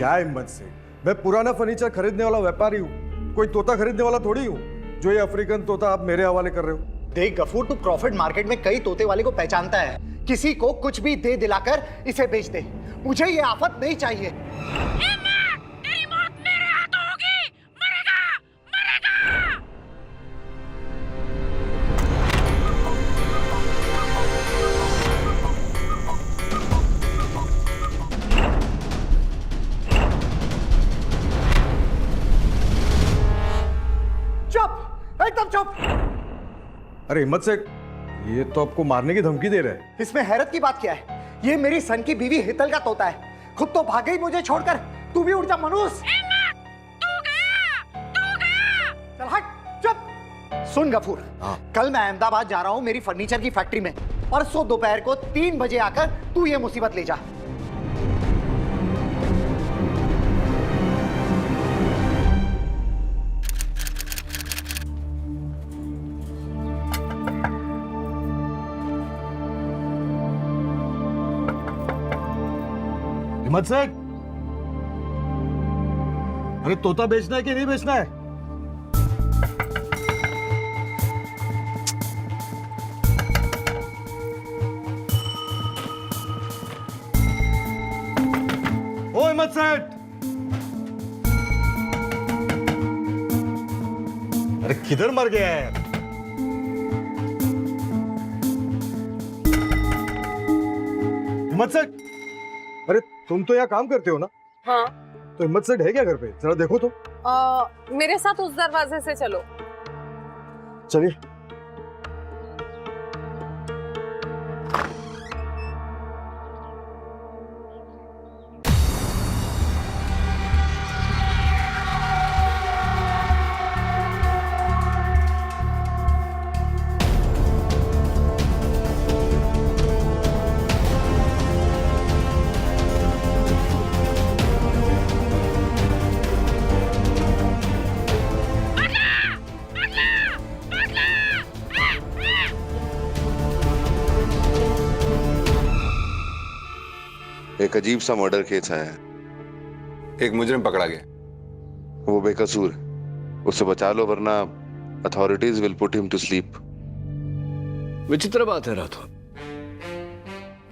क्या हिम्मत से? मैं पुराना फर्नीचर खरीदने वाला व्यापारी हूँ, कोई तोता खरीदने वाला थोड़ी हूँ जो ये अफ्रीकन तोता आप मेरे हवाले कर रहे हो। देख गफूर, तू क्रॉफर्ड मार्केट में कई तोते वाले को पहचानता है। किसी को कुछ भी दे दिलाकर इसे बेच दे। मुझे ये आफत नहीं चाहिए। तेरी मौत मेरे हाथों होगी। मरेगा, मरेगा। चुप, एकदम चुप। अरे हिम्मत से, ये तो आपको मारने की धमकी दे रहे हैं। इसमें हैरत की बात क्या है? ये मेरी सन की बीवी हितल का तोता है। खुद तो भाग गई मुझे छोड़कर। तू भी उड़ जा मनुष्य। चल हट, चुप। सुन गफूर, कल मैं अहमदाबाद जा रहा हूं मेरी फर्नीचर की फैक्ट्री में। परसों दोपहर को 3 बजे आकर तू ये मुसीबत ले जा। हिम्मत से, अरे तोता बेचना है कि नहीं बेचना है? ओ हिम्मत सेठ, अरे किधर मर गया है? हिम्मत सेठ, अरे तुम तो यहाँ काम करते हो ना? हाँ। तो हिम्मत सेठ है क्या घर पे? जरा देखो तो। मेरे साथ उस दरवाजे से चलो। चलिए। एक अजीब सा मर्डर केस आया है। एक मुजरिम पकड़ा गया। वो बेकसूर, उसे बचा लो वरना authorities will put him to sleep. विचित्र बात है राठौर,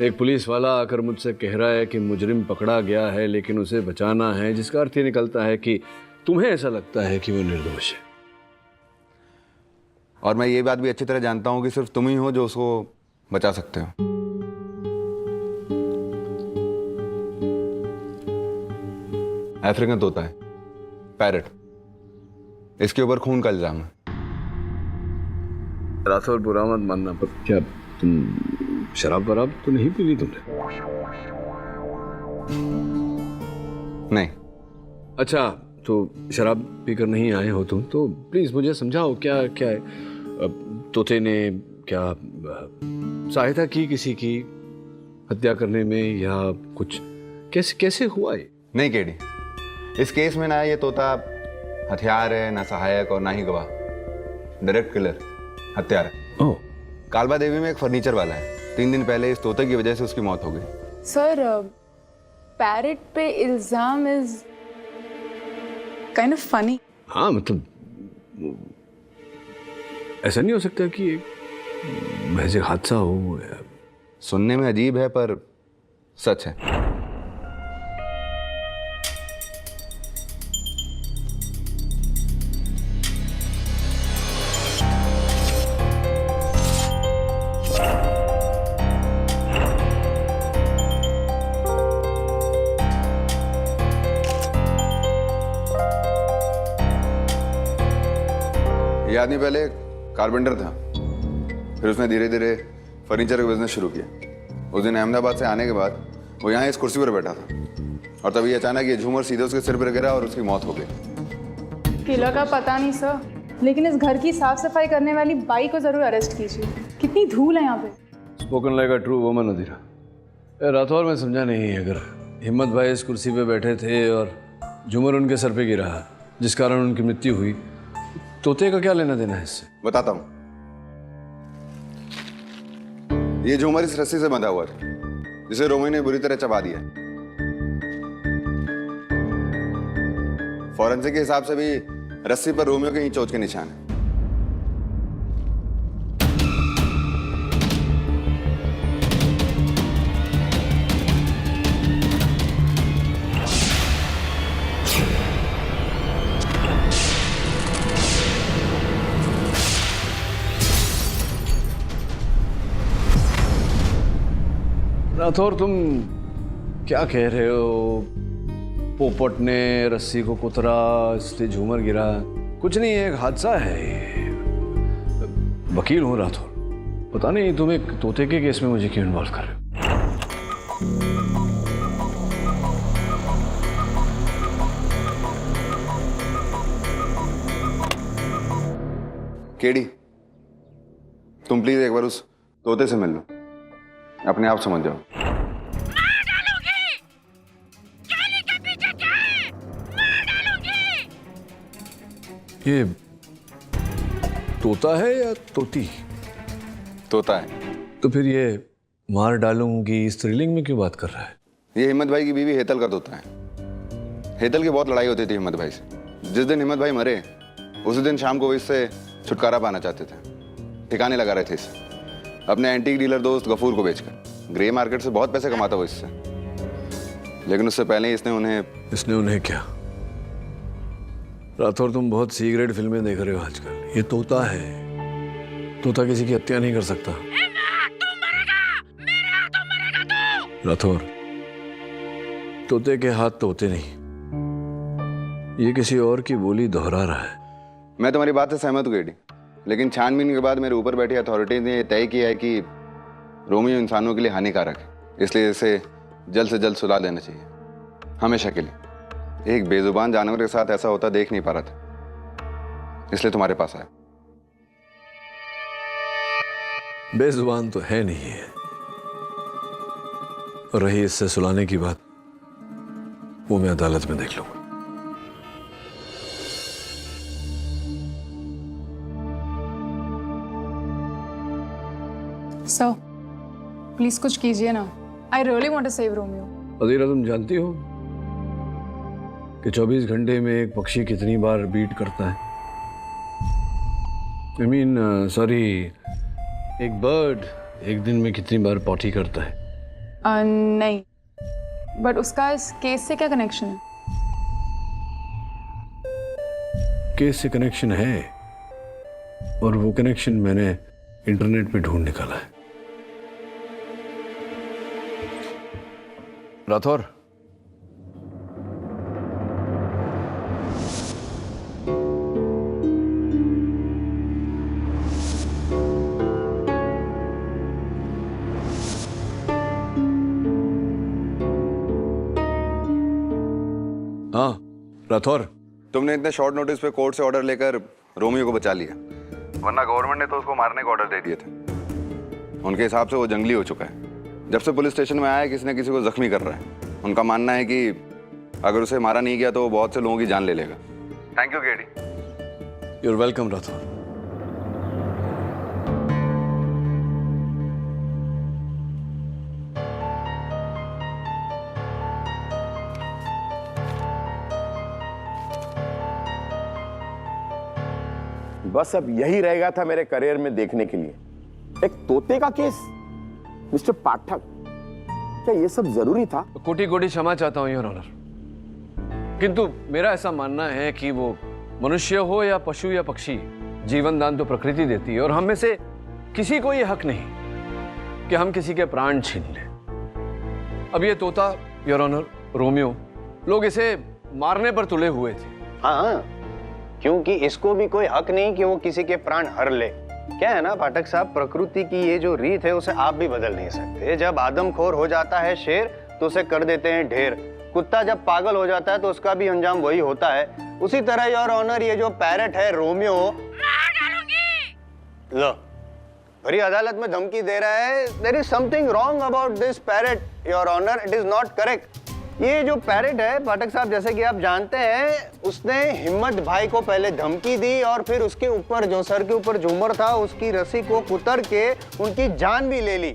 एक पुलिस वाला आकर मुझसे कह रहा है कि मुजरिम पकड़ा गया है लेकिन उसे बचाना है, जिसका अर्थ ये निकलता है कि तुम्हें ऐसा लगता है कि वो निर्दोष है। और मैं ये बात भी अच्छी तरह जानता हूं कि सिर्फ तुम ही हो जो उसको बचा सकते हो। अफ्रीकन तोता है, पैरट, इसके ऊपर खून का इल्जाम है। राठौर बुरा मत मानना, पर क्या तुम शराब वराब तो नहीं पी ली तुमने? नहीं। अच्छा, तो शराब पीकर नहीं आए हो तुम, तो प्लीज मुझे समझाओ क्या क्या है? तोते ने क्या सहायता की किसी की हत्या करने में या कुछ? कैसे कैसे हुआ ये? नहीं केडी, इस केस में ना ये तोता हथियार है, ना सहायक और ना ही गवाह। डायरेक्ट किलर, हत्यारा। ओह। कालबा देवी में एक फर्नीचर वाला है, 3 दिन पहले इस तोते की वजह से उसकी मौत हो गई। सर, पैरेट पे इल्जाम इज काइंड ऑफ फनी। हाँ, मतलब ऐसा नहीं हो सकता कि महज एक हादसा हो? सुनने में अजीब है पर सच है। ये आदमी पहले कारपेंटर था, फिर उसने धीरे धीरे फर्नीचर का बिजनेस शुरू किया। उस दिन अहमदाबाद से आने के बाद वो यहाँ इस कुर्सी पर बैठा था और तभी अचानक ये झूमर सीधे उसके सिर पर गिरा और उसकी मौत हो गई। किलर का पता नहीं सर, लेकिन इस घर की साफ सफाई करने वाली बाई को जरूर अरेस्ट कीजिए। कितनी धूल है यहाँ पे। Spoken like a true woman Adhira. Rathore में समझा नहीं, अगर हिम्मत भाई इस कुर्सी पे बैठे थे और झूमर उनके सर पे गिरा जिस कारण उनकी मृत्यु हुई, तोते का क्या लेना देना है इससे? बताता हूँ। ये झूमर इस रस्सी से बंधा हुआ था जिसे रोमी ने बुरी तरह चबा दिया। फॉरेंसिक के हिसाब से भी रस्सी पर रोमियो के ही चोट के निशान है। राठौर, तुम क्या कह रहे हो? पोपट ने रस्सी को कुतरा इसलिए झूमर गिरा? कुछ नहीं, एक हादसा है। वकील हूं राठौर, पता नहीं तुम एक तोते के केस में मुझे क्यों इन्वॉल्व कर रहे हो? केडी, तुम प्लीज एक बार उस तोते से मिल लो, अपने आप समझ जाओ। मार डालूंगी। जाली के पीछे क्या है? मार डालूंगी। ये तोता है या तोती? तोता है। तो फिर ये मार डालूंगी स्त्रीलिंग में क्यों बात कर रहा है? ये हिम्मत भाई की बीवी हेतल का तोता है। हेतल की बहुत लड़ाई होती थी हिम्मत भाई से। जिस दिन हिम्मत भाई मरे उसी दिन शाम को वो इससे छुटकारा पाना चाहते थे, ठिकाने लगा रहे थे इसे अपने एंटीक डीलर दोस्त गफूर को बेचकर। ग्रे मार्केट से बहुत पैसे कमाता वो इससे, लेकिन उससे पहले ही इसने उन्हें क्या? राठौर, तुम बहुत सी ग्रेड फिल्में देख रहे हो आजकल। ये तोता है, तोता किसी की हत्या नहीं कर सकता। तू मरेगा, मेरे हाथों मरेगा तू। राठौर, तोते के हाथ तोते नहीं, ये किसी और की बोली दोहरा रहा है। मैं तुम्हारी बात से सहमत हूँ केडी, लेकिन छानबीन के बाद मेरे ऊपर बैठी अथॉरिटीज ने यह तय किया है कि रोमियो इंसानों के लिए हानिकारक है, इसलिए इसे जल्द से जल्द सुला देना चाहिए, हमेशा के लिए। एक बेजुबान जानवर के साथ ऐसा होता देख नहीं पा रहा था, इसलिए तुम्हारे पास आया। बेजुबान तो है नहीं है, और रही इससे सुलाने की बात, वो मैं अदालत में देख लूंगा। सर प्लीज कुछ कीजिए ना, I really want to save Romeo. Adira, तुम जानती हो कि 24 घंटे में एक पक्षी कितनी बार बीट करता है? I mean, सॉरी, एक बर्ड एक दिन में कितनी बार पॉटी करता है? नहीं, बट उसका इस केस से क्या कनेक्शन है? केस से कनेक्शन है, और वो कनेक्शन मैंने इंटरनेट पे ढूंढ निकाला है। राठौर, हाँ राठौर, तुमने इतने शॉर्ट नोटिस पे कोर्ट से ऑर्डर लेकर रोमियो को बचा लिया, वरना गवर्नमेंट ने तो उसको मारने का ऑर्डर दे दिए थे। उनके हिसाब से वो जंगली हो चुका है। जब से पुलिस स्टेशन में आया किसी न किसी को जख्मी कर रहा है। उनका मानना है कि अगर उसे मारा नहीं गया तो वो बहुत से लोगों की जान ले लेगा। Thank you KD. You're welcome Rathore. बस अब यही रहेगा था मेरे करियर में देखने के लिए, एक तोते का केस। मिस्टर पाठक, क्या ये सब जरूरी था? कोटि कोटि क्षमा चाहता हूं योर ऑनर, किंतु मेरा ऐसा मानना है कि वो मनुष्य हो या पशु या पक्षी, जीवन दान तो प्रकृति देती है, और हम में से किसी को ये हक नहीं कि हम किसी के प्राण छीन लें। अब ये तोता योर ऑनर, रोमियो, लोग इसे मारने पर तुले हुए थे। हाँ, क्योंकि इसको भी कोई हक नहीं कि वो किसी के प्राण हर ले। क्या है ना पाठक साहब, प्रकृति की ये जो रीत है उसे आप भी बदल नहीं सकते। जब आदमखोर हो जाता है शेर तो उसे कर देते हैं ढेर। कुत्ता जब पागल हो जाता है तो उसका भी अंजाम वही होता है। उसी तरह योर ऑनर ये जो पैरट है रोमियो, मार डालूंगी। लो भरी अदालत में धमकी दे रहा है। There is something wrong about this parrot your honour, it is not correct. ये जो पैरट है पाठक साहब, जैसे कि आप जानते हैं, उसने हिम्मत भाई को पहले धमकी दी और फिर उसके ऊपर जो सर के ऊपर झूमर था उसकी रस्सी को कुतर के उनकी जान भी ले ली।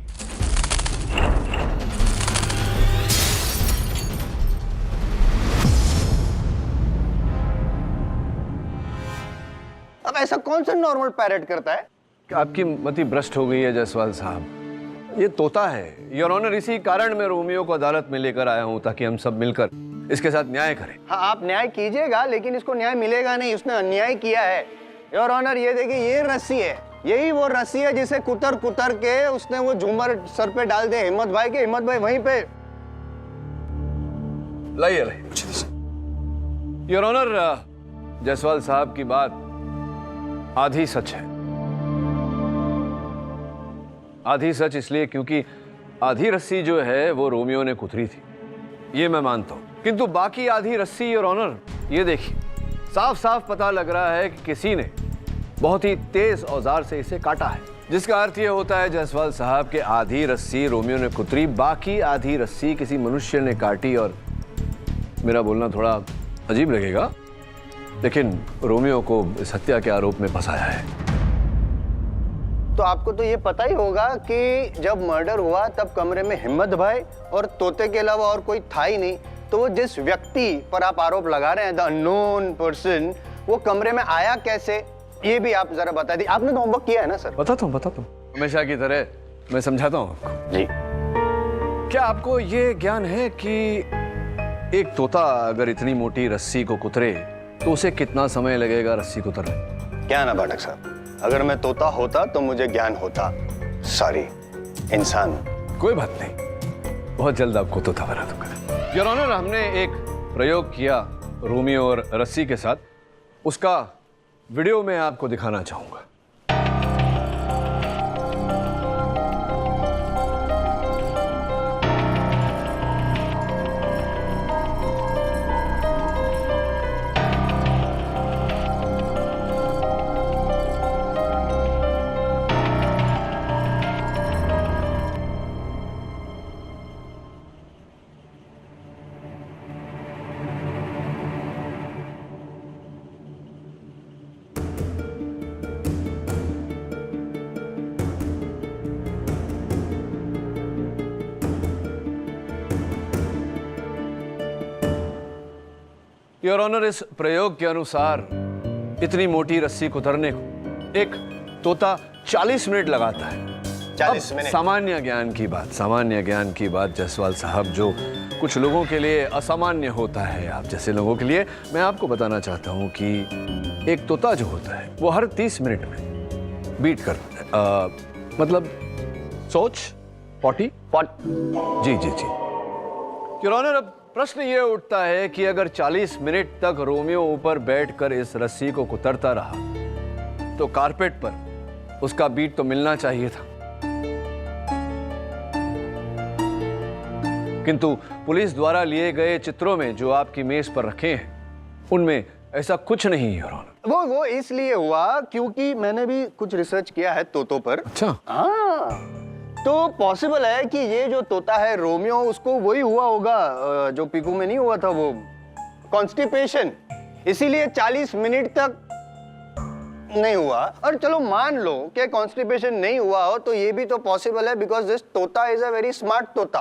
अब ऐसा कौन सा नॉर्मल पैरेट करता है? आपकी मति भ्रष्ट हो गई है जायसवाल साहब। ये तोता है योर ऑनर, इसी कारण मैं रोमियो को अदालत में लेकर आया हूँ ताकि हम सब मिलकर इसके साथ न्याय करें। हाँ, आप न्याय कीजिएगा, लेकिन इसको न्याय मिलेगा नहीं, उसने अन्याय किया है। योर ऑनर, ये देखिए, ये रस्सी है, यही वो रस्सी है जिसे कुतर कुतर के उसने वो झूमर सर पे डाल दिया हिम्मत भाई के। हिम्मत भाई वहीं पे लाइए योर ऑनर, जायसवाल साहब की बात आधी सच है। आधी सच इसलिए क्योंकि आधी रस्सी जो है वो रोमियो ने कुतरी थी, ये मैं मानता हूं, किंतु बाकी आधी रस्सी योर ऑनर, ये देखिए, साफ साफ पता लग रहा है कि किसी ने बहुत ही तेज औजार से इसे काटा है, जिसका अर्थ ये होता है जायसवाल साहब के आधी रस्सी रोमियो ने कुतरी, बाकी आधी रस्सी किसी मनुष्य ने काटी। और मेरा बोलना थोड़ा अजीब लगेगा, लेकिन रोमियो को इस हत्या के आरोप में फंसाया है। तो आपको तो ये पता ही होगा कि जब मर्डर हुआ तब कमरे में हिम्मत भाई और तोते के अलावा और कोई था ही नहीं। तो वो जिस व्यक्ति पर आप आरोप लगा रहे हैं, द अननोन पर्सन, वो कमरे में आया कैसे, ये भी आप जरा बता दी। आपने तो होमवर्क किया है ना सर? बताता हूँ हमेशा की तरह मैं समझाता हूँ आपको। जी। क्या आपको ये ज्ञान है कि एक तोता अगर इतनी मोटी रस्सी को कुतरे तो उसे कितना समय लगेगा रस्सी कुतरने? क्या ना पाठक साहब, अगर मैं तोता होता तो मुझे ज्ञान होता। सॉरी, इंसान। कोई बात नहीं, बहुत जल्द आपको तोता बना दूंगा। योर ऑनर, हमने एक प्रयोग किया रोमियो और रस्सी के साथ, उसका वीडियो मैं आपको दिखाना चाहूंगा। योर ऑनर, इस प्रयोग के अनुसार इतनी मोटी रस्सी कुतरने को एक तोता 40 मिनट लगाता है। 40 मिनट? सामान्य ज्ञान की बात जायसवाल साहब, जो कुछ लोगों के लिए असामान्य होता है, आप जैसे लोगों के लिए, मैं आपको बताना चाहता हूं कि एक तोता जो होता है वो हर 30 मिनट में बीट करता है, मतलब सोच पॉटी जी। योर ऑनर, अब प्रश्न ये उठता है कि अगर 40 मिनट तक रोमियो ऊपर बैठकर इस रस्सी को कुतरता रहा तो कारपेट पर उसका बीट तो मिलना चाहिए था, किंतु पुलिस द्वारा लिए गए चित्रों में जो आपकी मेज पर रखे हैं उनमें ऐसा कुछ नहीं है। वो इसलिए हुआ क्योंकि मैंने भी कुछ रिसर्च किया है तोतों पर। अच्छा। हाँ, तो पॉसिबल है कि ये जो तोता है रोमियो, उसको वही हुआ होगा जो पीकू में नहीं हुआ था, वो कॉन्स्टिपेशन, इसीलिए 40 मिनट तक नहीं हुआ। और चलो मान लो कि कॉन्स्टिपेशन नहीं हुआ हो, तो ये भी तो पॉसिबल है बिकॉज दिस तोता इज अ वेरी स्मार्ट तोता।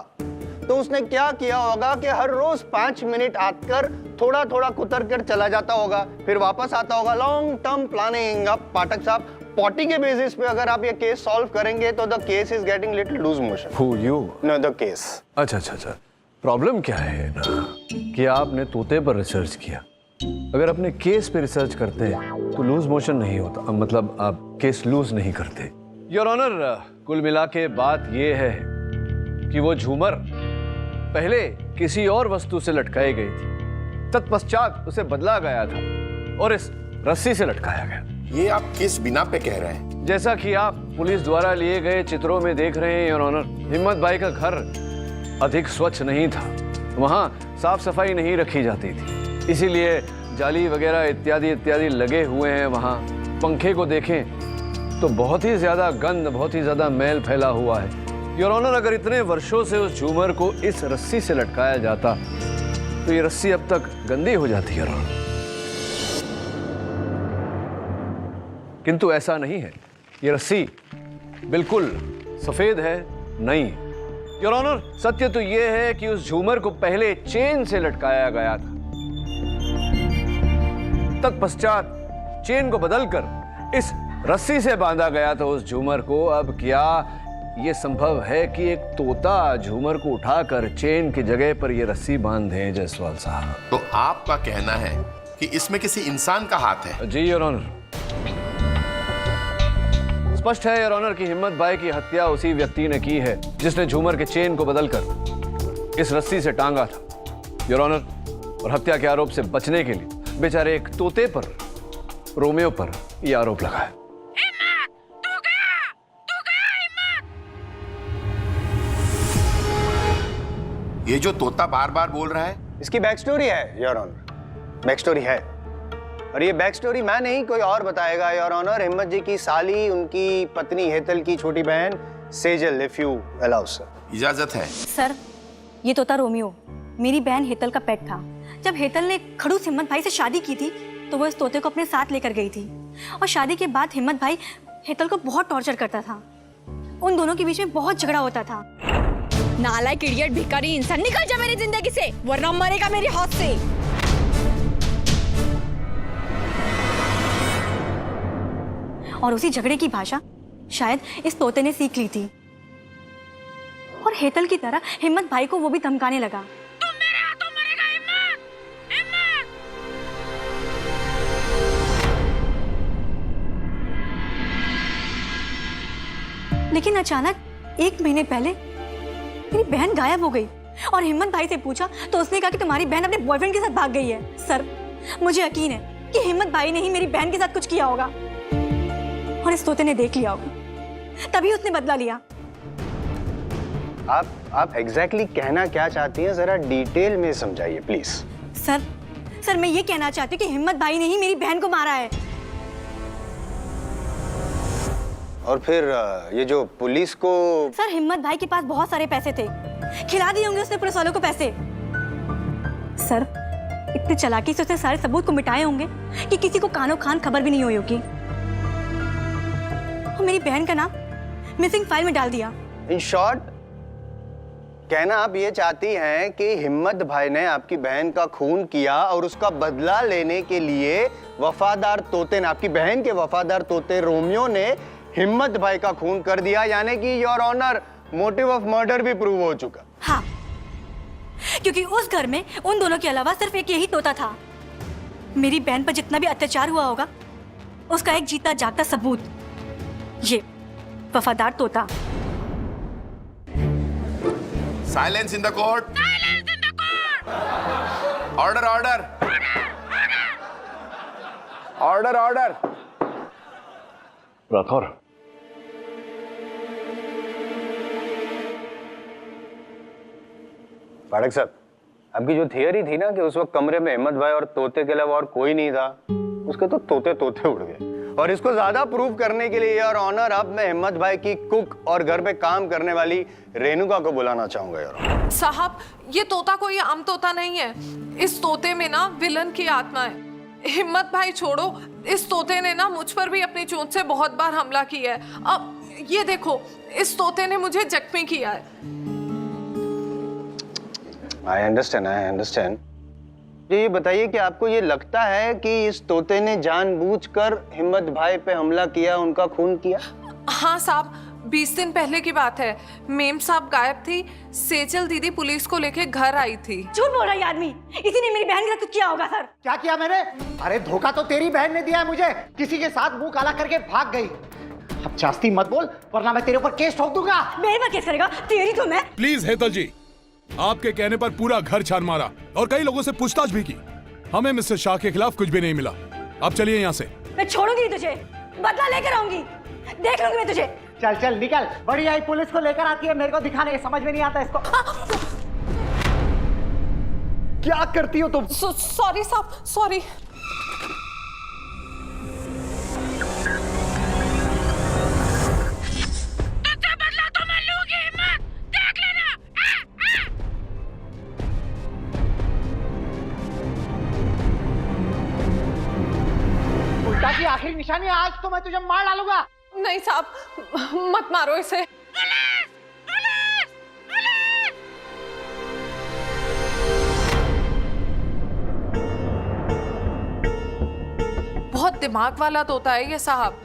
तो उसने क्या किया होगा कि हर रोज 5 मिनट आकर थोड़ा थोड़ा कुतर कर चला जाता होगा, फिर वापस आता होगा। Long term planning. अब पाठक साहब, पॉटी के बेसिस पे अगर आप ये केस सॉल्व करेंगे तो the case is getting little loose motion. Who you? No, the case. अच्छा। प्रॉब्लम क्या है ना कि आपने तोते पर रिसर्च किया, अगर अपने केस पे रिसर्च करते हैं तो लूज मोशन नहीं होता, मतलब आप केस लूज नहीं करते। योर ऑनर, कुल मिला के बात ये है कि वो झूमर पहले किसी और वस्तु से लटकाई गई थी, तत्पश्चात उसे बदला गया था और इस रस्सी से लटकाया गया। ये आप किस बिना पे कह रहे हैं? जैसा कि आप पुलिस द्वारा लिए गए चित्रों में देख रहे हैं योर ऑनर, हिम्मत भाई का घर अधिक स्वच्छ नहीं था, वहां साफ सफाई नहीं रखी जाती थी, इसीलिए जाली वगैरह इत्यादि लगे हुए हैं। वहां पंखे को देखें तो बहुत ही ज्यादा गंध, बहुत ही ज्यादा मैल फैला हुआ है। योर ऑनर, अगर इतने वर्षों से उस झूमर को इस रस्सी से लटकाया जाता तो ये रस्सी अब तक गंदी हो जाती योर ऑनर, किंतु ऐसा नहीं है। ये रस्सी बिल्कुल सफेद है, नई। योर ऑनर, सत्य तो यह है कि उस झूमर को पहले चेन से लटकाया गया था, तत्पश्चात चेन को बदलकर इस रस्सी से बांधा गया था उस झूमर को, अब क्या ये संभव है कि एक तोता झूमर को उठाकर चेन की जगह पर ये रस्सी बांध दे? जायसवाल साहब, तो आपका कहना है कि इसमें किसी इंसान का हाथ है? जी योर ऑनर, स्पष्ट है योर ऑनर कि हिम्मत भाई की हत्या उसी व्यक्ति ने की है जिसने झूमर के चेन को बदलकर इस रस्सी से टांगा था योर ऑनर, और हत्या के आरोप से बचने के लिए बेचारे एक तोते पर, रोमियो पर यह आरोप लगा है। ये जो तोता बार बार बोल रहा है, इसकी बैक स्टोरी है योर ऑनर, बैक स्टोरी है, और ये बैक स्टोरी मैं नहीं कोई और बताएगा योर ऑनर। हिम्मत जी की साली, उनकी पत्नी हेतल की छोटी बहन Sejal, if you allow sir. इजाजत है सर। ये तोता रोमियो मेरी बहन हेतल का पेट था। जब हेतल ने खड़ूस हिम्मत भाई से शादी की थी तो वो इस तोते को अपने साथ लेकर गई थी, और शादी के बाद हिम्मत भाई हेतल को बहुत टॉर्चर करता था। उन दोनों के बीच में बहुत झगड़ा होता था। नालायक, इडियट, भिखारी इंसान, निकल जा मेरी जिंदगी से, वरना मरेगा मेरे हाथ से। और उसी झगड़े की भाषा शायद इस तोते ने सीख ली थी, और हेतल की तरह हिम्मत भाई को वो भी धमकाने लगा। तुम मेरे हाथों मरेगा हिम्मत, हिम्मत। लेकिन अचानक 1 महीने पहले मेरी बहन गायब हो गई, और हिम्मत भाई से पूछा तो उसने कहा कि तुम्हारी बहन अपने बॉयफ्रेंड के साथ भाग गई है। सर, मुझे यकीन है कि हिम्मत भाई ने ही मेरी बहन के साथ कुछ किया होगा, और इस तोते ने देख लिया होगा, तभी उसने बदला लिया। आप एग्जैक्टली कहना क्या चाहती हैं, जरा डिटेल में समझाइए प्लीज। सर मैं ये कहना चाहती हूँ कि हिम्मत भाई ने ही मेरी बहन को मारा है। और फिर ये जो पुलिस को, सर हिम्मत भाई के पास बहुत सारे पैसे थे, खिला दिए होंगे उसने पुलिस वालों को पैसे। सर इतनी चालाकी से उसने सारे सबूत को मिटाए होंगे कि किसी को कानो खान खबर भी नहीं हुई होगी, और मेरी बहन का नाम मिसिंग फाइल में डाल दिया। इन शॉर्ट कहना आप ये चाहती हैं कि हिम्मत भाई ने आपकी बहन का खून किया और उसका बदला लेने के लिए वफादार तोते ने, आपकी बहन के वफादार तोते रोमियो ने हिम्मत भाई का खून कर दिया, यानी कि your honour motive of murder भी प्रूव हो चुका। हाँ, क्योंकि उस घर में उन दोनों के अलावा सिर्फ एक यही तोता था। मेरी बहन पर जितना भी अत्याचार हुआ होगा उसका एक जीता जागता सबूत ये वफादार तोता। Silence in the court, silence in the court. Order order order order. Rathore, Pathak साहब, आपकी जो थियरी थी ना कि उस वक्त कमरे में हिम्मत भाई और तोते के अलावा और कोई नहीं था, उसके तो तोते तोते उड़ गए। और इसको ज्यादा प्रूव करने के लिए यार ऑनर, अब मैं हिम्मत भाई की कुक और घर पे काम करने वाली रेणुका को बुलाना चाहूंगा यार। साहब, ये तोता कोई आम तोता नहीं है, इस तोते में ना विलन की आत्मा है। हिम्मत भाई छोड़ो, इस तोते ने ना मुझ पर भी अपनी चोंच से बहुत बार हमला किया है। अब ये देखो, इस तोते ने मुझे जख्मी किया है। I understand. ये बताइए कि आपको ये लगता है कि इस तोते ने जानबूझकर हिम्मत भाई पे हमला किया, उनका खून किया? हाँ साहब, 20 दिन पहले की बात है। मेम साहब गायब थी, सेजल दीदी पुलिस को लेके घर आई थी। झूठ बोल रहा है आदमी, इसी ने मेरी बहन के साथ कुछ किया होगा। सर क्या किया मैंने? अरे धोखा तो तेरी बहन ने दिया है मुझे, किसी के साथ मुंह काला करके भाग गई। अब जास्ती मत बोल वरना मैं तेरे ऊपर केस ठोक दूंगा। मेरे पर केस करेगा? तेरी तो मैं। प्लीज हेतल जी, आपके कहने पर पूरा घर छान मारा और कई लोगों से पूछताछ भी की, हमें मिस्टर शाह के खिलाफ कुछ भी नहीं मिला। अब चलिए यहाँ से। मैं छोड़ूंगी तुझे, बदला लेकर आऊंगी, देख लूंगी मैं तुझे। चल चल निकल, बड़ी आई पुलिस को लेकर आती है मेरे को दिखाने, समझ में नहीं आता इसको। क्या करती हो तुम? सॉरी साहब, सॉरी। तुझसे बदला तो मैं लूंगी हिम्मत, देख लेना। उल्टा की आखिरी निशानी, आज तो मैं तुझे मार डालूंगा। नहीं साहब, मत मारो इसे। बहुत दिमाग वाला तोता है ये साहब।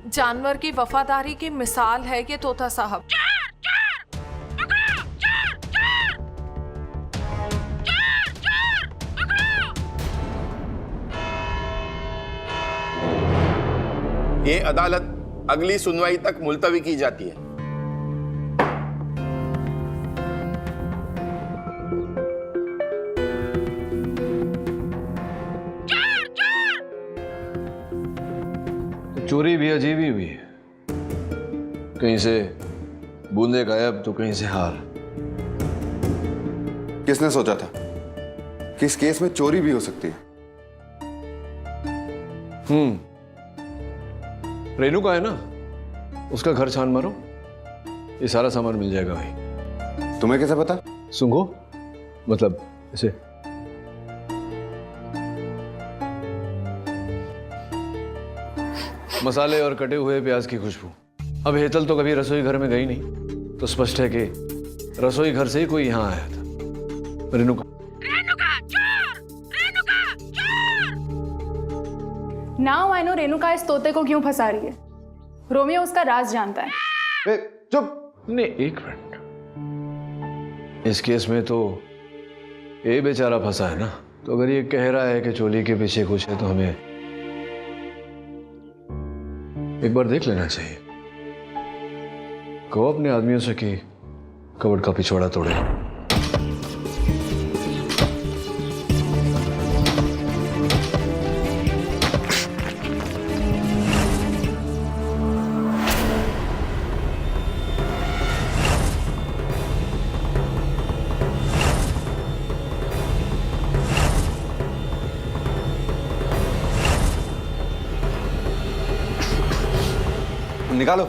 जानवर की वफादारी की मिसाल है ये तोता साहब। ये अदालत अगली सुनवाई तक मुलतवी की जाती है। चोरी भी अजीब ही हुई है, कहीं से बूंदे गायब तो कहीं से हार। किसने सोचा था कि इस केस में चोरी भी हो सकती है? रेणुका है ना, उसका घर छान मारो, ये सारा सामान मिल जाएगा भाई। तुम्हें कैसे पता? सुंघो, मतलब ऐसे। मसाले और कटे हुए प्याज की खुशबू। अब हेतल तो कभी रसोई घर में गई नहीं, तो स्पष्ट है कि रसोई घर से ही कोई यहाँ आया था। Renuka, now I know Renuka इस तोते को क्यों फंसा रही है। रोमियो उसका राज जानता है। चुप। नहीं, एक मिनट, इस केस में तो ये बेचारा फंसा है ना, तो अगर ये कह रहा है कि चोली के पीछे कुछ है तो हमें एक बार देख लेना चाहिए। कहो अपने आदमियों से कि कबर्ड का पिछवाड़ा तोड़े। निकालो।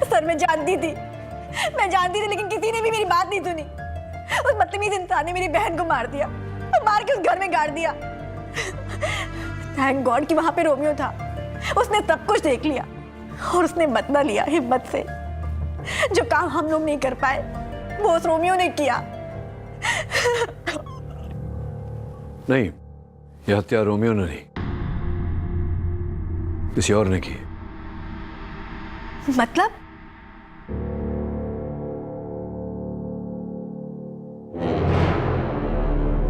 सर मैं जानती थी लेकिन किसी ने भी मेरी बात नहीं सुनी। उस बदतमीज इंसान ने मेरी बहन को मार दिया और मार के उस घर में गाड़ दिया। थैंक गॉड कि वहां पे रोमियो था, उसने सब कुछ देख लिया और उसने बदला लिया हिम्मत से। जो काम हम लोग नहीं कर पाए वो उस रोमियो ने किया। नहीं, यह हत्या रोमियो ने नहीं, किसी और ने की। मतलब?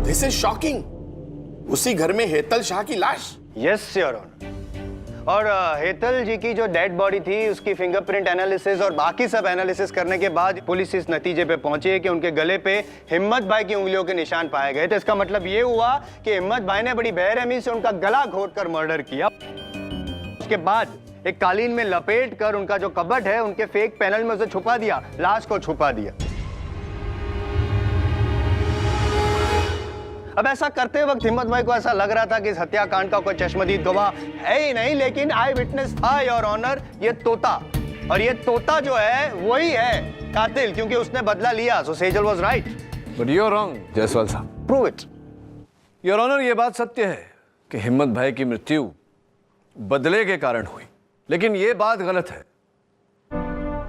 This is shocking. उसी घर में हेतल शाह की लाश। Yes your honour. और हेतल जी की जो डेड बॉडी थी उसकी फिंगरप्रिंट एनालिसिस और बाकी सब एनालिसिस करने के बाद पुलिस इस नतीजे पे पहुंची है कि उनके गले पे हिम्मत भाई की उंगलियों के निशान पाए गए थे। इसका मतलब ये हुआ कि हिम्मत भाई ने बड़ी बेरहमी से उनका गला घोंटकर मर्डर किया। उसके बाद एक कालीन में लपेट कर उनका जो कबर्ड है उनके फेक पैनल में उसे छुपा दिया, लाश को छुपा दिया। अब ऐसा करते वक्त हिम्मत भाई को ऐसा लग रहा था कि इस हत्याकांड का कोई चश्मदीद गवाह है ही नहीं, लेकिन आई विटनेस था योर ऑनर, ये तोता। और ये तोता जो है वही है कातिल, क्योंकि उसने बदला लिया। So Sejal was right. But you are wrong Jaiswal साहब। Prove it. योर ऑनर, ये बात सत्य है कि हिम्मत भाई की मृत्यु बदले के कारण हुई, लेकिन ये बात गलत है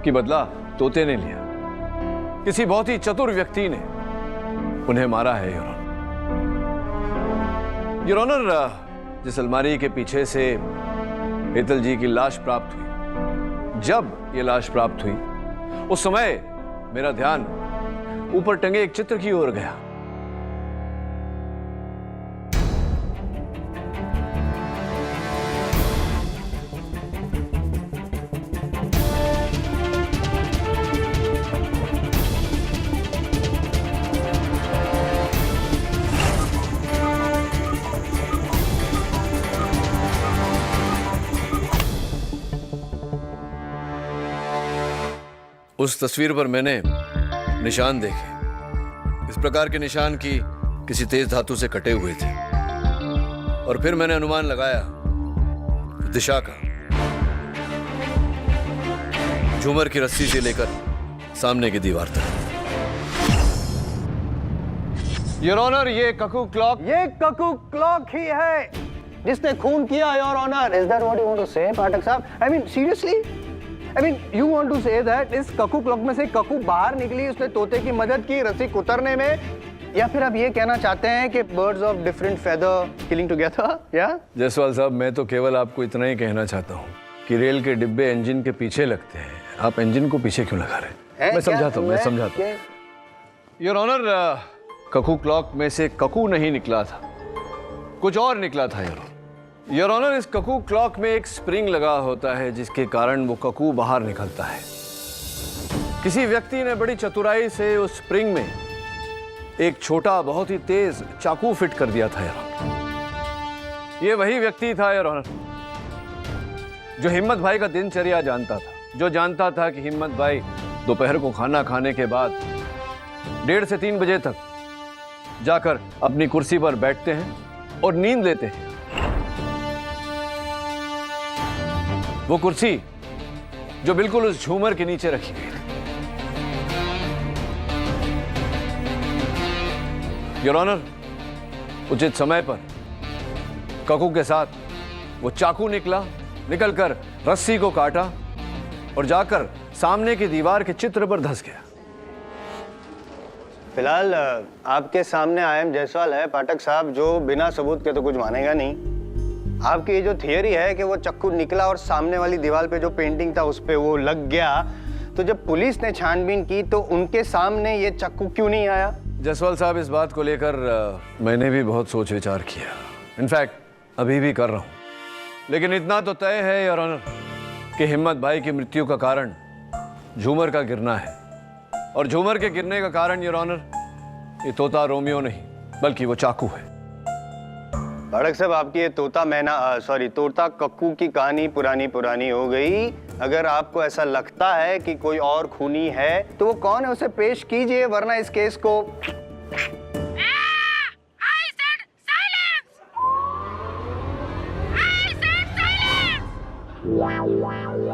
कि बदला तोते ने लिया। किसी बहुत ही चतुर व्यक्ति ने उन्हें मारा है योर ऑनर। योर ऑनर, जिस अलमारी के पीछे से हेतल जी की लाश प्राप्त हुई, जब ये लाश प्राप्त हुई उस समय मेरा ध्यान ऊपर टंगे एक चित्र की ओर गया। उस तस्वीर पर मैंने निशान देखे। इस प्रकार के निशान की किसी तेज धातु से कटे हुए थे और फिर मैंने अनुमान लगाया दिशा का। झूमर की रस्सी से लेकर सामने की दीवार तक। योर ऑनर, ये ककू क्लॉक ही है जिसने खून किया, your honour. Is that what you want to say Pathak साहब? I mean seriously, I mean you want to say that is cuckoo clock में से ककू बाहर निकली, उसने तोते की मदद की रस्सी उतरने में, या फिर आप ये कहना चाहते हैं कि birds of different feather killing together? या जायसवाल साहब, मैं तो केवल आपको इतना ही कहना चाहता हूँ कि रेल के डिब्बे इंजन के पीछे लगते हैं, आप इंजन को पीछे क्यों लगा रहे हैं? मैं समझाता हूँ। योर ऑनर, ककू क्लॉक में से ककू नहीं निकला था, कुछ और निकला था। योर ऑनर, इस ककू क्लॉक में एक स्प्रिंग लगा होता है जिसके कारण वो ककू बाहर निकलता है। किसी व्यक्ति ने बड़ी चतुराई से उस स्प्रिंग में एक छोटा बहुत ही तेज चाकू फिट कर दिया था। ये वही व्यक्ति था योर ऑनर जो हिम्मत भाई का दिनचर्या जानता था, जो जानता था कि हिम्मत भाई दोपहर को खाना खाने के बाद 1:30 से 3 बजे तक जाकर अपनी कुर्सी पर बैठते हैं और नींद लेते हैं। वो कुर्सी जो बिल्कुल उस झूमर के नीचे रखी गई थी। योर ऑनर, उचित समय पर ककू के साथ वो चाकू निकलकर रस्सी को काटा और जाकर सामने की दीवार के चित्र पर धंस गया। फिलहाल आपके सामने आई.एम. जायसवाल है पाठक साहब, जो बिना सबूत के तो कुछ मानेगा नहीं। आपकी ये जो थियरी है कि वो चाकू निकला और सामने वाली दीवार पे जो पेंटिंग था उस पे वो लग गया, तो जब पुलिस ने छानबीन की तो उनके सामने ये चाकू क्यों नहीं आया? जायसवाल साहब, इस बात को लेकर मैंने भी बहुत सोच विचार किया, इनफैक्ट अभी भी कर रहा हूं। लेकिन इतना तो तय है योर ऑनर कि हिम्मत भाई की मृत्यु का कारण झूमर का गिरना है, और झूमर के गिरने का कारण योर ऑनर ये तोता रोमियो नहीं बल्कि वो चाकू है। पाठक साहब, आपकी ये तोता कक्कू की कहानी पुरानी हो गई। अगर आपको ऐसा लगता है कि कोई और खूनी है तो वो कौन है, उसे पेश कीजिए, वरना इस केस को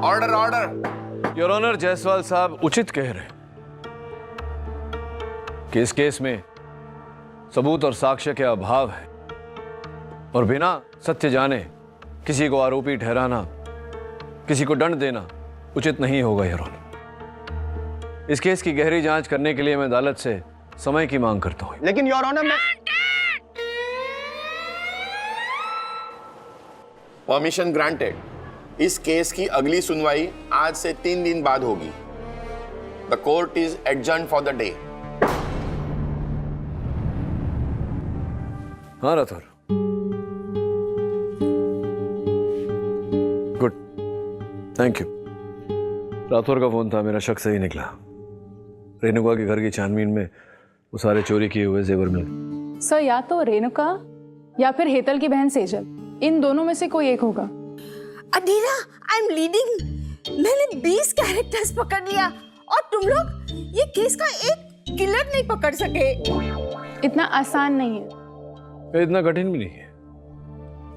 ऑर्डर। योर ऑनर, जायसवाल साहब उचित कह रहे हैं कि इस केस में सबूत और साक्ष्य के अभाव है और बिना सत्य जाने किसी को आरोपी ठहराना, किसी को दंड देना उचित नहीं होगा योर ऑनर। इस केस की गहरी जांच करने के लिए मैं अदालत से समय की मांग करता हूं। लेकिन योर ऑनर, मैं परमिशन ग्रांटेड। इस केस की अगली सुनवाई आज से 3 दिन बाद होगी। The court is adjourned for the day. हाँ Rathore, good, thank you. Rathore का फोन था, मेरा शक सही निकला। रेणुका के घर की छानबीन में वो सारे चोरी किए हुए जेवर मिले। सर, या तो रेणुका या फिर हेतल की बहन सेजल, इन दोनों में से कोई एक होगा। अधीरा, आई एम लीडिंग। मैंने 20 कैरेक्टर्स पकड़ लिया और तुम लोग ये केस का एक किलर नहीं पकड़ सके। इतना आसान नहीं है। इतना कठिन भी नहीं है।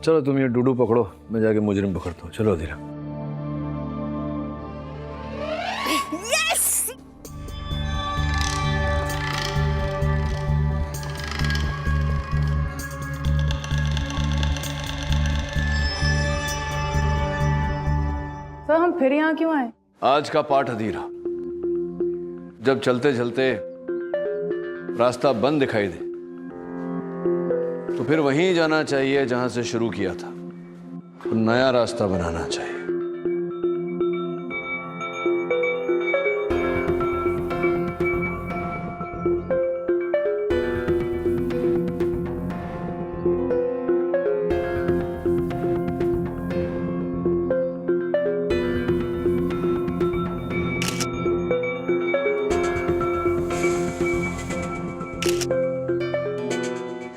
चलो तुम ये डूडू पकड़ो, मैं जाके मुजरिम पकड़ता हूँ। चलो अधीरा। यस। सर, हम फिर यहाँ क्यों आए? आज का पाठ अधीरा, जब चलते चलते रास्ता बंद दिखाई दे तो फिर वहीं जाना चाहिए जहां से शुरू किया था, तो नया रास्ता बनाना चाहिए।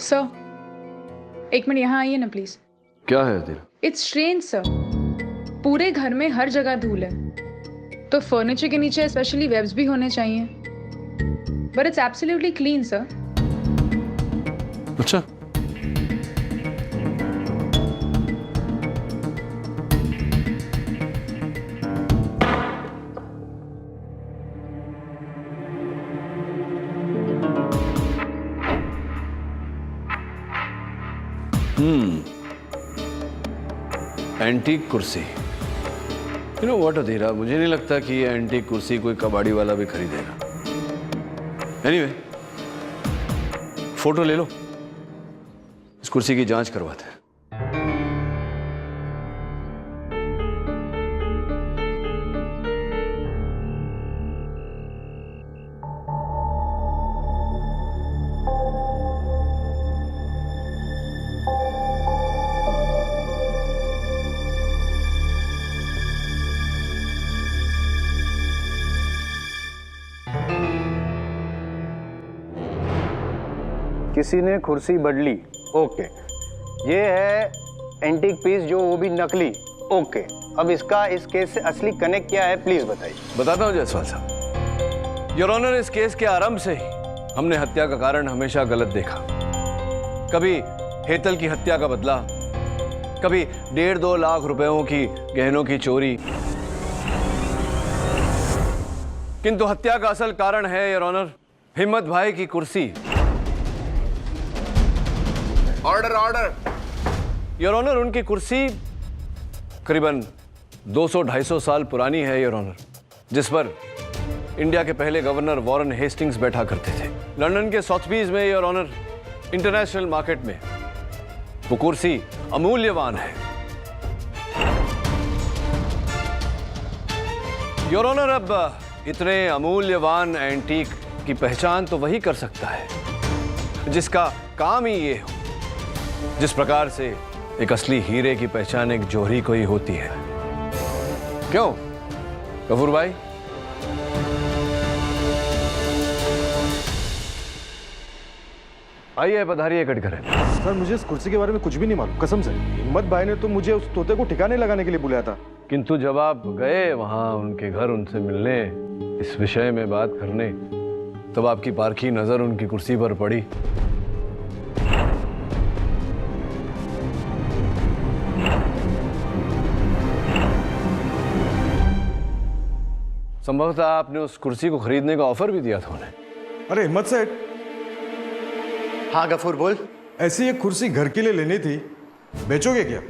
सर, एक मिनट यहाँ आइए ना प्लीज। क्या है अधीरा? इट्स स्ट्रेंज सर, पूरे घर में हर जगह धूल है, तो फर्नीचर के नीचे स्पेशली वेब्स भी होने चाहिए, but it's absolutely clean sir. अच्छा, एंटीक कुर्सी। यू नो व्हाट अधीरा, मुझे नहीं लगता कि ये एंटीक कुर्सी कोई कबाड़ी वाला भी खरीदेगा। एनीवे, फोटो ले लो, इस कुर्सी की जांच करवाते हैं। किसी ने कुर्सी बदली, ओके। ये है एंटीक पीस जो वो भी नकली, ओके। अब इसका इस केस से असली कनेक्ट क्या है, प्लीज बताइए। बताता हूं जायसवाल साहब। योर ऑनर, इस केस के आरंभ से ही हमने हत्या का कारण हमेशा गलत देखा। कभी हेतल की हत्या का बदला, कभी 1.5-2 लाख रुपयों की गहनों की चोरी, किंतु हत्या का असल कारण है योर ऑनर हिम्मत भाई की कुर्सी। Order order. योर ऑनर, उनकी कुर्सी करीबन 200-250 साल पुरानी है योर ऑनर, जिस पर इंडिया के पहले गवर्नर वॉरेन हेस्टिंग्स बैठा करते थे। लंदन के सॉथबीज में योर ऑनर, इंटरनेशनल मार्केट में वो कुर्सी अमूल्यवान है। योर ऑनर, अब इतने अमूल्यवान एंटीक की पहचान तो वही कर सकता है जिसका काम ही ये हो, जिस प्रकार से एक असली हीरे की पहचान एक जौहरी को ही होती है। क्यों गफूर भाई? आइए, पधारिए कटघरे। सर, मुझे इस कुर्सी के बारे में कुछ भी नहीं मालूम, कसम से। हिम्मत भाई ने तो मुझे उस तोते को ठिकाने लगाने के लिए बुलाया था। किंतु जब आप गए वहां उनके घर उनसे मिलने, इस विषय में बात करने, तब आपकी पारखी नजर उनकी कुर्सी पर पड़ी। संभवतः आपने उस कुर्सी को खरीदने का ऑफर भी दिया था उन्हें। अरे हिम्मत सेठ। हाँ गफूर बोल। ऐसी एक कुर्सी घर के लिए लेनी थी, बेचोगे क्या?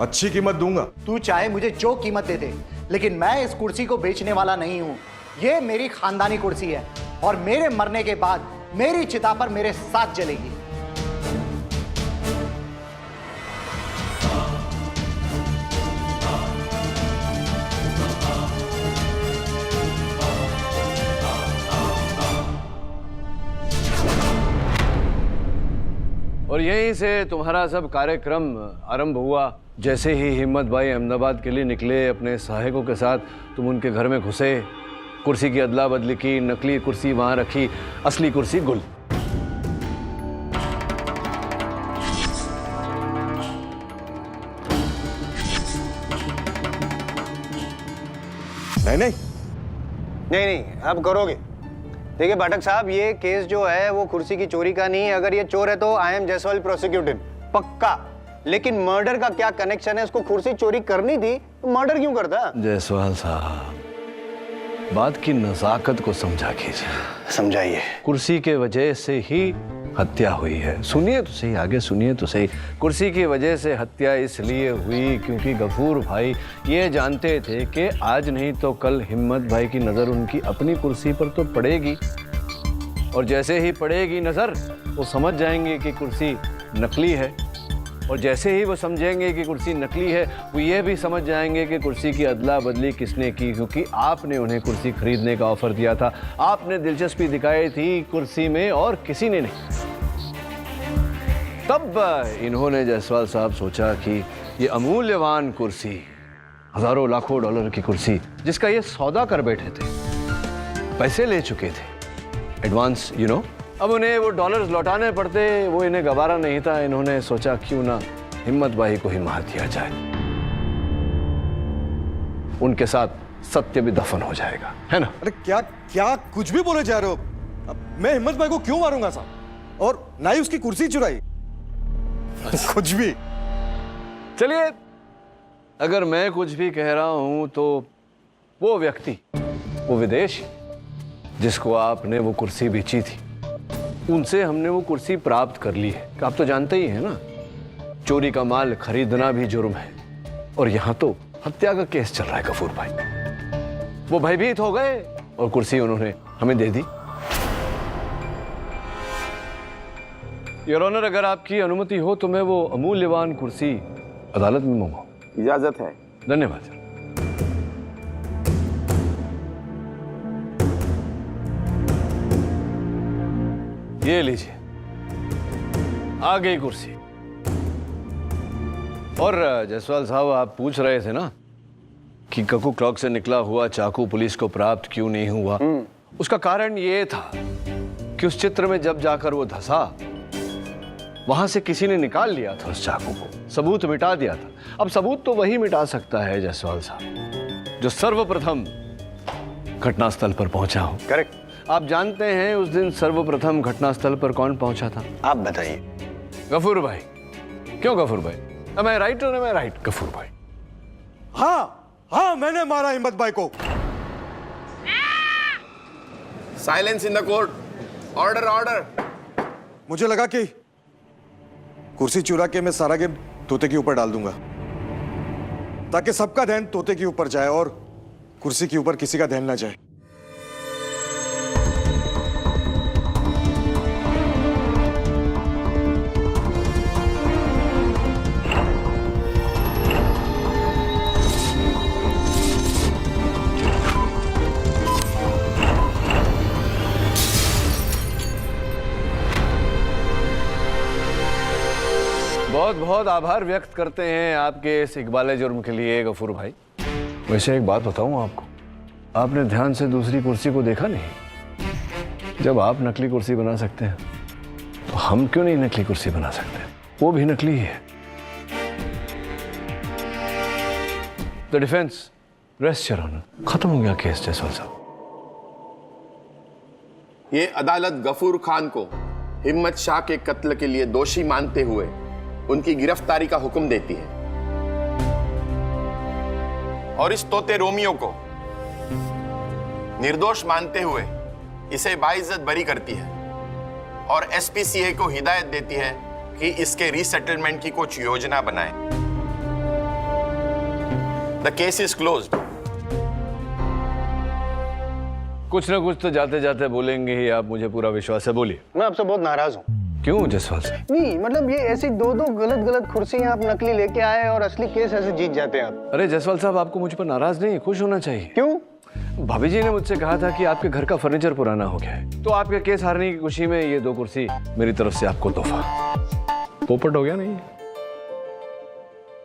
अच्छी कीमत दूंगा। तू चाहे मुझे जो कीमत दे दे, लेकिन मैं इस कुर्सी को बेचने वाला नहीं हूं। ये मेरी खानदानी कुर्सी है और मेरे मरने के बाद मेरी चिता पर मेरे साथ जलेगी। और यहीं से तुम्हारा सब कार्यक्रम आरंभ हुआ। जैसे ही हिम्मत भाई अहमदाबाद के लिए निकले अपने सहायकों के साथ, तुम उनके घर में घुसे, कुर्सी की अदला बदली की, नकली कुर्सी वहां रखी, असली कुर्सी गुल। नहीं, अब करोगे। देखिए पाठक साहब, ये केस जो है वो कुर्सी की चोरी का नहीं है। अगर ये चोर है तो आई एम जायसवाल प्रोसिक्यूटेड, पक्का। लेकिन मर्डर का क्या कनेक्शन है? उसको कुर्सी चोरी करनी थी तो मर्डर क्यों करता? जायसवाल साहब, बात की नजाकत को समझा कीजिए। समझाइए। कुर्सी के वजह से ही हत्या हुई है। सुनिए तो सही, आगे सुनिए तो सही। कुर्सी की वजह से हत्या इसलिए हुई क्योंकि गफूर भाई ये जानते थे कि आज नहीं तो कल हिम्मत भाई की नज़र उनकी अपनी कुर्सी पर तो पड़ेगी, और जैसे ही पड़ेगी नज़र वो समझ जाएंगे कि कुर्सी नकली है, और जैसे ही वो समझेंगे कि कुर्सी नकली है, वो ये भी समझ जाएंगे कि कुर्सी की अदला बदली किसने की, क्योंकि आपने उन्हें कुर्सी खरीदने का ऑफर दिया था। आपने दिलचस्पी दिखाई थी कुर्सी में और किसी ने नहीं। तब इन्होंने जायसवाल साहब सोचा कि ये अमूल्यवान कुर्सी, हजारों लाखों डॉलर की कुर्सी, जिसका ये सौदा कर बैठे थे, पैसे ले चुके थे एडवांस, यू नो, अब उन्हें वो डॉलर्स लौटाने पड़ते, वो इन्हें गवारा नहीं था। इन्होंने सोचा क्यों ना हिम्मत भाई को ही मार दिया जाए, उनके साथ सत्य भी दफन हो जाएगा, है ना? अरे क्या क्या कुछ भी बोले जा रहे हो? मैं हिम्मत भाई को क्यों मारूंगा साहब? और ना ही उसकी कुर्सी चुराई। कुछ भी। चलिए, अगर मैं कुछ भी कह रहा हूं तो वो व्यक्ति, वो विदेशी जिसको आपने वो कुर्सी बेची थी, उनसे हमने वो कुर्सी प्राप्त कर ली है। आप तो जानते ही हैं ना चोरी का माल खरीदना भी जुर्म है। और यहां तो हत्या का केस चल रहा है गफूर भाई। वो भयभीत हो गए और कुर्सी उन्होंने हमें दे दी। योर ऑनर, अगर आपकी अनुमति हो तो मैं वो अमूल्यवान कुर्सी अदालत में मंगवाऊं। इजाजत है। धन्यवाद सर। ये लीजिए, आ गई कुर्सी। और जायसवाल साहब, आप पूछ रहे थे ना कि ककू क्लॉक से निकला हुआ चाकू पुलिस को प्राप्त क्यों नहीं हुआ। उसका कारण ये था कि उस चित्र में जब जाकर वो धंसा, वहां से किसी ने निकाल लिया था उस चाकू को, सबूत मिटा दिया था। अब सबूत तो वही मिटा सकता है जायसवाल साहब जो सर्वप्रथम घटनास्थल पर पहुंचा हो। करेक्ट। आप जानते हैं उस दिन सर्वप्रथम घटनास्थल पर कौन पहुंचा था? आप बताइए। गफूर भाई। क्यों गफूर भाई? am I right or am I right, Ghafoor भाई? हाँ, मैंने मारा हिम्मत भाई को। Silence in the court. Order order. मुझे लगा कि कुर्सी चुरा के मैं सारा गेम तोते के ऊपर डाल दूंगा, ताकि सबका ध्यान तोते के ऊपर जाए और कुर्सी के ऊपर किसी का ध्यान ना जाए। बहुत बहुत आभार व्यक्त करते हैं आपके इस इकबाले जुर्म के लिए गफूर भाई। वैसे एक बात बताऊं आपको, आपने ध्यान से दूसरी कुर्सी को देखा नहीं? जब आप नकली कुर्सी बना सकते हैं तो हम क्यों नहीं नकली कुर्सी बना सकते? वो भी नकली ही है। The defence rest your honour. खत्म हो गया केस जायसवाल साहब। ये अदालत गफूर खान को हिम्मत शाह के कत्ल के लिए दोषी मानते हुए उनकी गिरफ्तारी का हुक्म देती है और इस तोते रोमियो को निर्दोष मानते हुए इसे बाइज्जत बरी करती है और एसपीसीए को हिदायत देती है कि इसके रीसेटलमेंट की कुछ योजना बनाए। The case is closed. कुछ ना कुछ तो जाते जाते बोलेंगे ही आप, मुझे पूरा विश्वास है। बोलिए। मैं आपसे बहुत नाराज हूँ। क्यों जायसवाल साहब? नहीं, मतलब ये ऐसी दो गलत कुर्सियां आप नकली लेके आए और असली केस ऐसे जीत जाते हैं आप। अरे जायसवाल साहब, आपको मुझ पर नाराज नहीं, खुश होना चाहिए। क्यों? भाभी जी ने मुझसे कहा था कि आपके घर का फर्नीचर पुराना हो गया है, तो आपके केस हारने की खुशी में ये 2 कुर्सी मेरी तरफ से आपको तोहफा। पोपट हो गया नहीं?